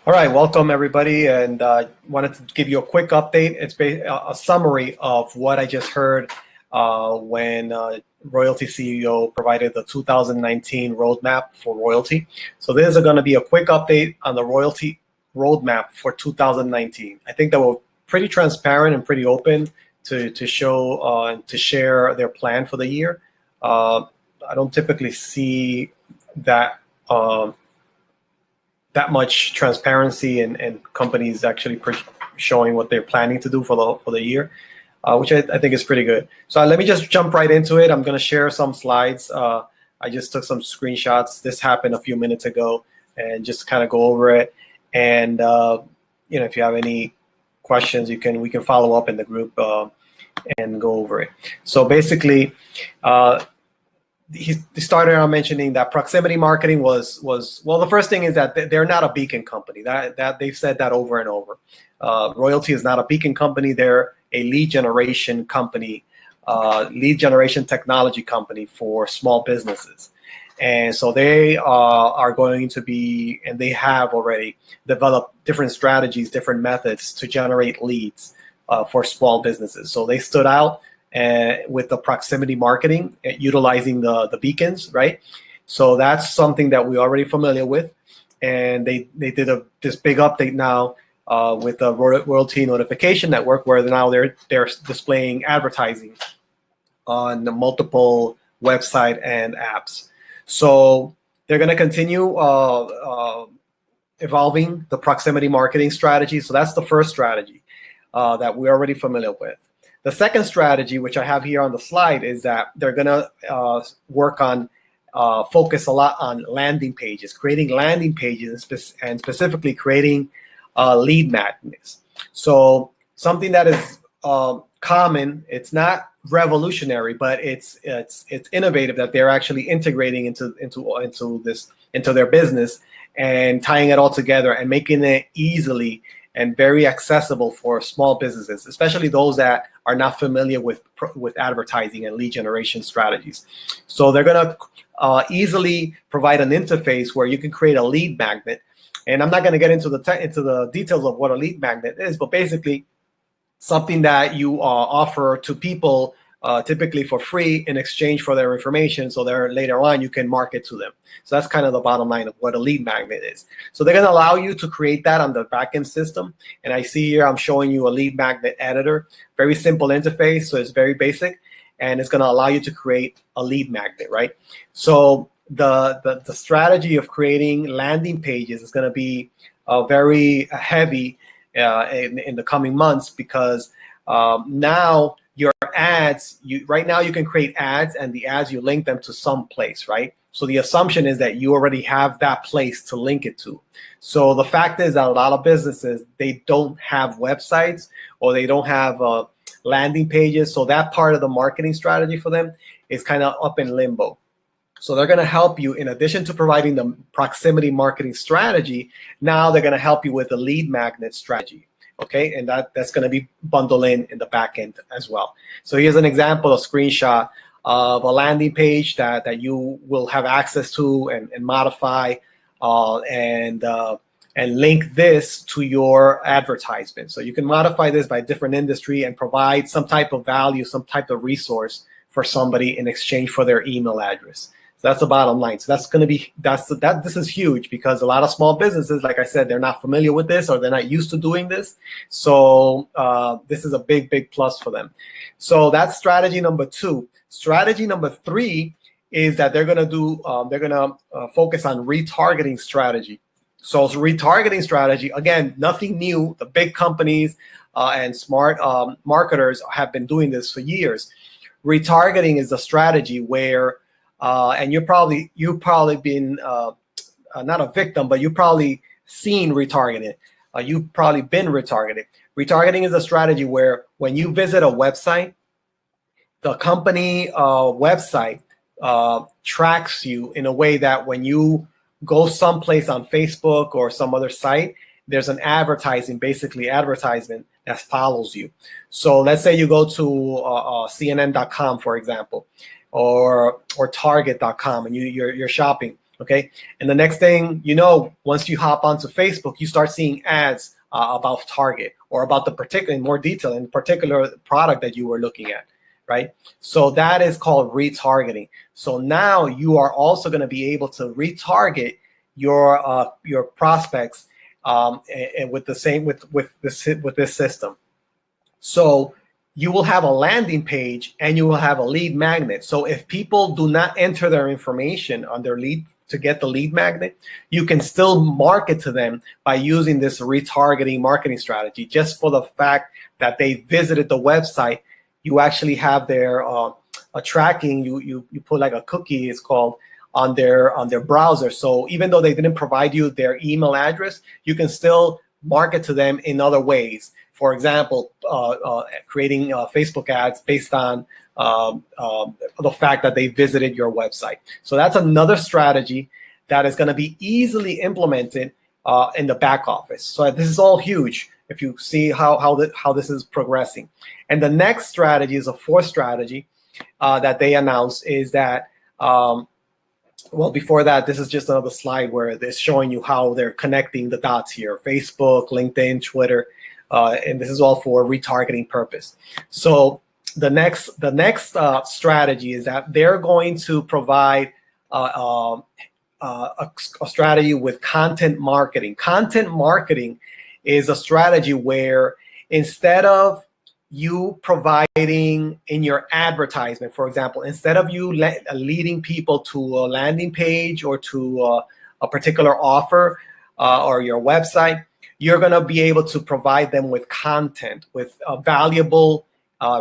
All right, welcome everybody, and wanted to give you a quick update. It's a summary of what I just heard when Royaltie CEO provided the 2019 roadmap for Royaltie. So this is going to be a quick update on the Royaltie roadmap for 2019. I think that we're pretty transparent and pretty open to show and to share their plan for the year. I don't typically see that. That much transparency and companies actually showing what they're planning to do for the year, which I think is pretty good. So let me just jump right into it. I'm going to share some slides. I just took some screenshots. This happened a few minutes ago, and just kind of go over it. And if you have any questions, we can follow up in the group and go over it. So basically, he started out mentioning that proximity marketing was well. The first thing is that they're not a beacon company. That they've said that over and over. Royaltie is not a beacon company. They're a lead generation company, lead generation technology company for small businesses. And so they are going to be, and they have already developed different strategies, different methods to generate leads for small businesses. So they stood out with the proximity marketing, utilizing the beacons, right? So that's something that we're already familiar with. And they did this big update now with the Royaltie notification network, where now they're displaying advertising on the multiple website and apps. So they're going to continue evolving the proximity marketing strategy. So that's the first strategy that we're already familiar with. The second strategy, which I have here on the slide, is that they're going to work on focus a lot on landing pages, creating landing pages, and specifically creating lead magnets. So something that is common, it's not revolutionary, but it's innovative that they're actually integrating into their business and tying it all together and making it easily and very accessible for small businesses, especially those that are not familiar with advertising and lead generation strategies. So they're going to easily provide an interface where you can create a lead magnet. And I'm not going to get into the details of what a lead magnet is, but basically something that you offer to people typically for free in exchange for their information, so there later on you can market to them. So that's kind of the bottom line of what a lead magnet is. So they're going to allow you to create that on the backend system. And I see here I'm showing you a lead magnet editor, very simple interface, so it's very basic, and it's going to allow you to create a lead magnet, right? So the strategy of creating landing pages is going to be very heavy in the coming months, because now your ads, right now you can create ads, and the ads, you link them to some place, right? So the assumption is that you already have that place to link it to. So the fact is that a lot of businesses, they don't have websites, or they don't have landing pages. So that part of the marketing strategy for them is kind of up in limbo. So they're going to help you, in addition to providing the proximity marketing strategy, now they're going to help you with the lead magnet strategy. Okay, and that's going to be bundled in the back end as well. So here's an example, a screenshot of a landing page that you will have access to and modify and link this to your advertisement. So you can modify this by different industry and provide some type of value, some type of resource for somebody in exchange for their email address. So that's the bottom line. So that's going to be, this is huge, because a lot of small businesses, like I said, they're not familiar with this, or they're not used to doing this. So this is a big, big plus for them. So that's strategy number 2. Strategy number 3 is that they're going to focus on retargeting strategy. So retargeting strategy, again, nothing new. The big companies and smart marketers have been doing this for years. Retargeting is a strategy where and you've probably been not a victim, but you've probably seen retargeting. You've probably been retargeted. Retargeting is a strategy where when you visit a website, the company website tracks you in a way that when you go someplace on Facebook or some other site, there's an advertisement that follows you. So let's say you go to CNN.com, for example, or Target.com, and you're shopping. Okay, and the next thing you know, once you hop onto Facebook, you start seeing ads about Target or about the particular, in more detail, in particular product that you were looking at, right? So that is called retargeting. So now you are also going to be able to retarget your prospects and with the same with this system. So you will have a landing page and you will have a lead magnet. So if people do not enter their information on their lead to get the lead magnet, you can still market to them by using this retargeting marketing strategy. Just for the fact that they visited the website, you actually have their a tracking. You put like a cookie, it's called, on their browser. So even though they didn't provide you their email address, you can still market to them in other ways. For example, creating Facebook ads based on the fact that they visited your website. So that's another strategy that is going to be easily implemented in the back office. So this is all huge if you see how this is progressing. And the next strategy is a fourth strategy that they announced is that, well, before that, this is just another slide where they're showing you how they're connecting the dots here: Facebook, LinkedIn, Twitter, and this is all for retargeting purpose. So the next strategy is that they're going to provide a strategy with content marketing. Content marketing is a strategy where instead of you providing in your advertisement, for example, instead of you leading people to a landing page or to a particular offer or your website, you're going to be able to provide them with content, with a valuable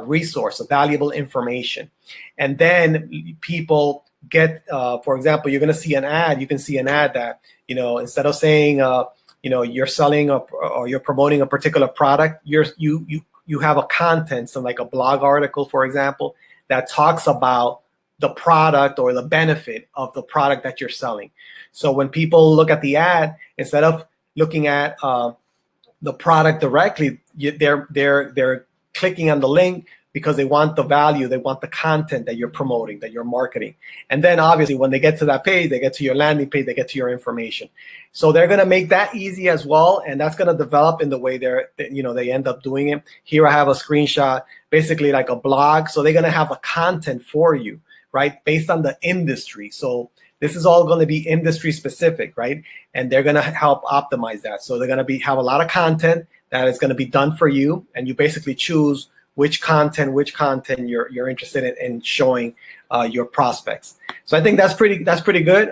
resource, a valuable information. And then people get, for example, you're going to see an ad. You can see an ad that, instead of saying, you're selling or you're promoting a particular product, you have a content, so like a blog article, for example, that talks about the product or the benefit of the product that you're selling. So when people look at the ad, instead of looking at the product directly, they're clicking on the link because they want the value, they want the content that you're promoting, that you're marketing. And then obviously when they get to that page, they get to your landing page, they get to your information. So they're going to make that easy as well, and that's going to develop in the way they end up doing it. Here I have a screenshot, basically like a blog. So they're going to have a content for you, right, based on the industry. So this is all going to be industry specific, right? And they're going to help optimize that. So they're going to have a lot of content that is going to be done for you, and you basically choose which content you're interested in showing your prospects. So I think that's pretty good.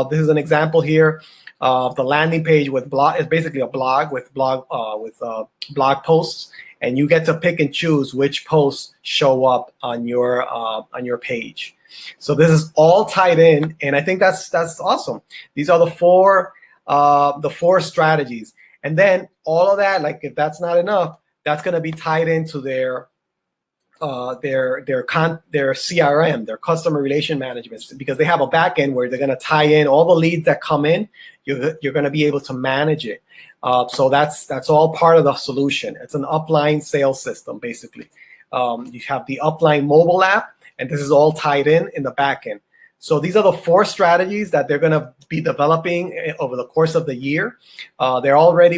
This is an example here of the landing page with blog. It's basically a blog with blog posts, and you get to pick and choose which posts show up on your page. So this is all tied in, and I think that's awesome. These are the four strategies, and then all of that, like if that's not enough, that's going to be tied into their CRM, their customer relation management, because they have a back end where they're going to tie in all the leads that come in. You're going to be able to manage it. So that's all part of the solution. It's an upline sales system, basically. You have the upline mobile app, and this is all tied in the back end. So these are the four strategies that they're going to be developing over the course of the year. They're already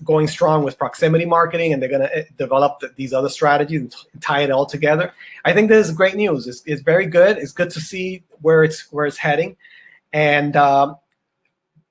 going strong with proximity marketing, and they're going to develop these other strategies and tie it all together. I think this is great news. It's very good. It's good to see where it's heading, and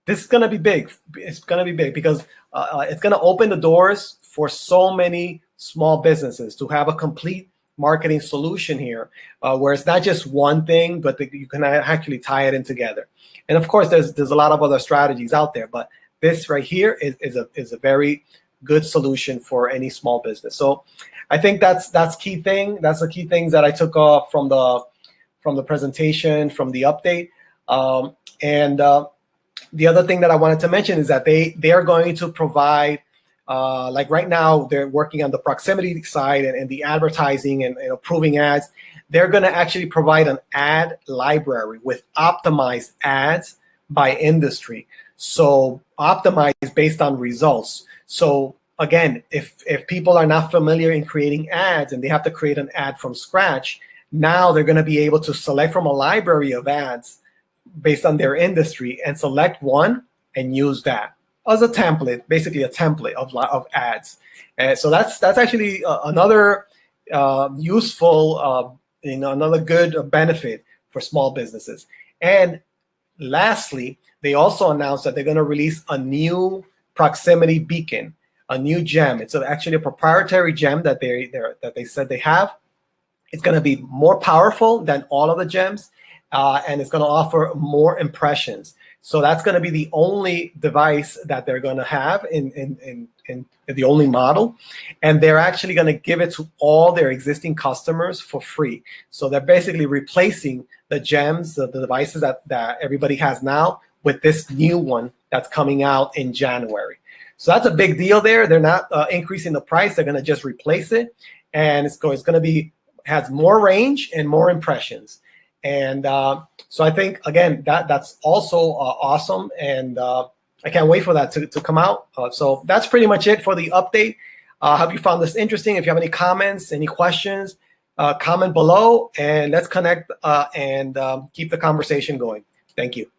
this is going to be big. It's going to be big because it's going to open the doors for so many small businesses to have a complete marketing solution here, where it's not just one thing, but you can actually tie it in together. And of course, there's a lot of other strategies out there, but this right here is a very good solution for any small business. So I think that's key thing. That's the key things that I took off from the presentation, from the update. And the other thing that I wanted to mention is that they are going to provide, like right now, they're working on the proximity side and the advertising and approving ads. They're going to actually provide an ad library with optimized ads by industry. So optimized based on results. So again, if people are not familiar in creating ads and they have to create an ad from scratch, now they're going to be able to select from a library of ads based on their industry and select one and use that as a template, basically a template of ads. And so that's actually another useful, another good benefit for small businesses. And lastly, they also announced that they're going to release a new proximity beacon, a new gem. It's actually a proprietary gem that they said they have. It's going to be more powerful than all of the gems, and it's going to offer more impressions. So that's going to be the only device that they're going to have in the only model, and they're actually going to give it to all their existing customers for free. So they're basically replacing the gems, the devices that everybody has now, with this new one that's coming out in January. So that's a big deal there. They're not increasing the price. They're going to just replace it, and it's going to be, has more range and more impressions. And so I think, again, that's also awesome, and I can't wait for that to come out. So that's pretty much it for the update. I hope you found this interesting. If you have any comments, any questions, comment below, and let's connect and keep the conversation going. Thank you.